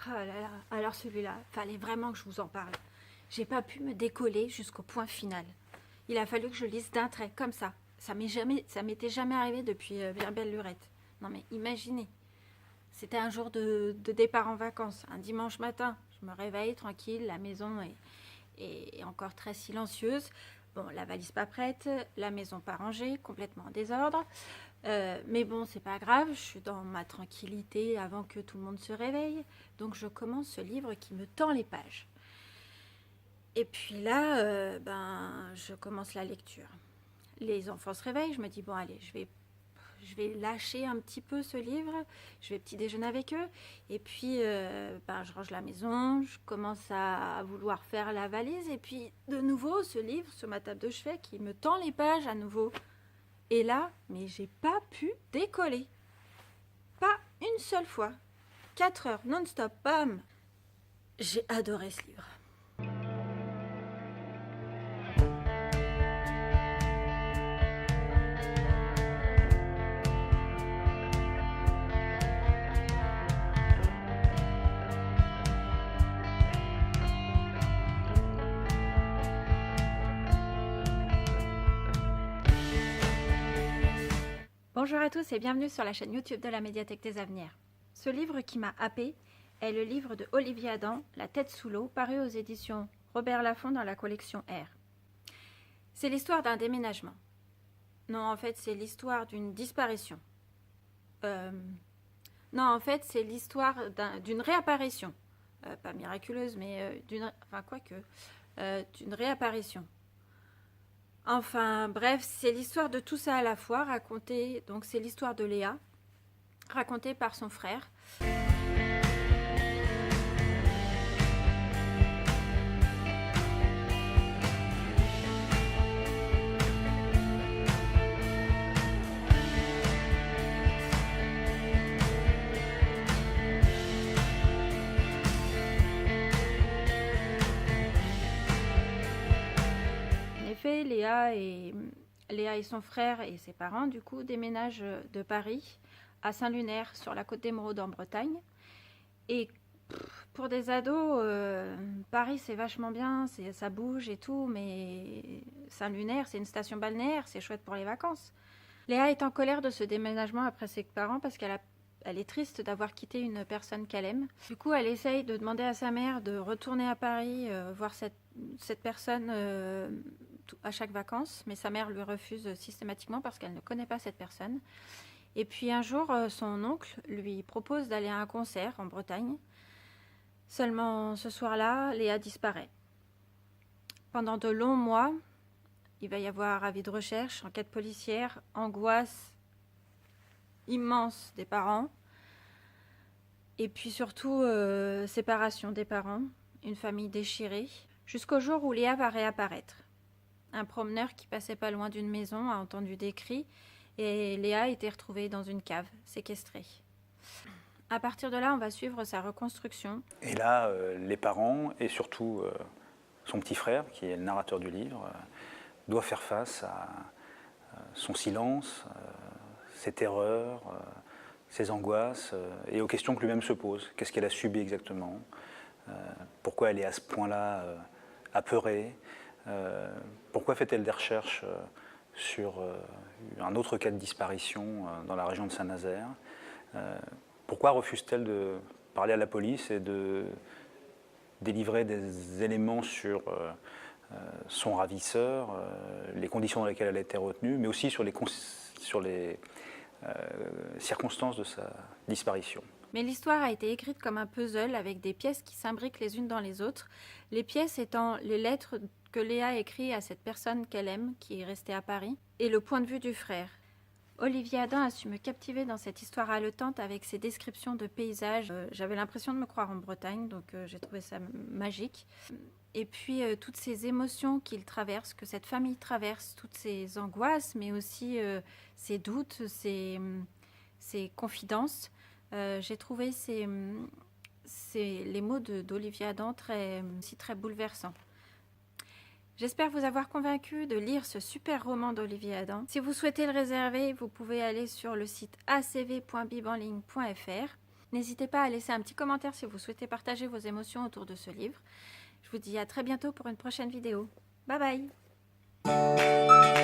Oh là là, alors celui-là, fallait vraiment que je vous en parle. J'ai pas pu me décoller jusqu'au point final. Il a fallu que je lise d'un trait, comme ça. Ça m'était jamais arrivé depuis Bien belle lurette. Non mais imaginez. C'était un jour de départ en vacances, un dimanche matin. Je me réveille tranquille, la maison est encore très silencieuse. Bon, la valise pas prête, la maison pas rangée, complètement en désordre. Mais bon, c'est pas grave, je suis dans ma tranquillité avant que tout le monde se réveille. Donc je commence ce livre qui me tend les pages. Et puis là, je commence la lecture. Les enfants se réveillent, je me dis, bon allez, je vais lâcher un petit peu ce livre, je vais petit déjeuner avec eux, et puis je range la maison, je commence à vouloir faire la valise, et puis de nouveau ce livre sur ma table de chevet qui me tend les pages à nouveau. Et là, mais j'ai pas pu décoller. Pas une seule fois. 4 heures non-stop, bam. J'ai adoré ce livre. Bonjour à tous et bienvenue sur la chaîne YouTube de la Médiathèque des Avenirs. Ce livre qui m'a happée est le livre de Olivier Adam, La tête sous l'eau, paru aux éditions Robert Laffont dans la collection R. C'est l'histoire d'un déménagement. Non, en fait, c'est l'histoire d'une disparition. Non, en fait, c'est l'histoire d'une réapparition. Pas miraculeuse, mais d'une réapparition. Enfin, bref, c'est l'histoire de tout ça à la fois, racontée, donc c'est l'histoire de Léa, racontée par son frère. Léa et son frère et ses parents, du coup, déménagent de Paris à Saint-Lunaire, sur la côte d'Émeraude en Bretagne. Et pour des ados, Paris, c'est vachement bien, ça bouge et tout, mais Saint-Lunaire, c'est une station balnéaire, c'est chouette pour les vacances. Léa est en colère de ce déménagement après ses parents parce elle est triste d'avoir quitté une personne qu'elle aime. Du coup, elle essaye de demander à sa mère de retourner à Paris, voir cette personne à chaque vacances, mais sa mère lui refuse systématiquement parce qu'elle ne connaît pas cette personne. Et puis un jour, son oncle lui propose d'aller à un concert en Bretagne. Seulement ce soir-là, Léa disparaît. Pendant de longs mois, il va y avoir avis de recherche, enquête policière, angoisse immense des parents, et puis surtout séparation des parents, une famille déchirée, jusqu'au jour où Léa va réapparaître. Un promeneur qui passait pas loin d'une maison a entendu des cris et Léa a été retrouvée dans une cave, séquestrée. À partir de là, on va suivre sa reconstruction. Et là, les parents et surtout son petit frère, qui est le narrateur du livre, doivent faire face à son silence, ses terreurs, ses angoisses et aux questions que lui-même se pose. Qu'est-ce qu'elle a subi exactement? Pourquoi elle est à ce point-là apeurée? Pourquoi fait-elle des recherches sur un autre cas de disparition dans la région de Saint-Nazaire? Pourquoi refuse-t-elle de parler à la police et de délivrer des éléments sur son ravisseur, les conditions dans lesquelles elle a été retenue, mais aussi sur les circonstances de sa disparition? Mais l'histoire a été écrite comme un puzzle avec des pièces qui s'imbriquent les unes dans les autres, les pièces étant les lettres que Léa écrit à cette personne qu'elle aime, qui est restée à Paris, et le point de vue du frère. Olivier Adam a su me captiver dans cette histoire haletante avec ses descriptions de paysages. J'avais l'impression de me croire en Bretagne, donc j'ai trouvé ça magique. Et puis toutes ces émotions qu'il traverse, que cette famille traverse, toutes ces angoisses, mais aussi ses doutes, ses confidences. J'ai trouvé les mots d'Olivier Adam très bouleversants. J'espère vous avoir convaincu de lire ce super roman d'Olivier Adam. Si vous souhaitez le réserver, vous pouvez aller sur le site acv.bibenligne.fr. N'hésitez pas à laisser un petit commentaire si vous souhaitez partager vos émotions autour de ce livre. Je vous dis à très bientôt pour une prochaine vidéo. Bye bye!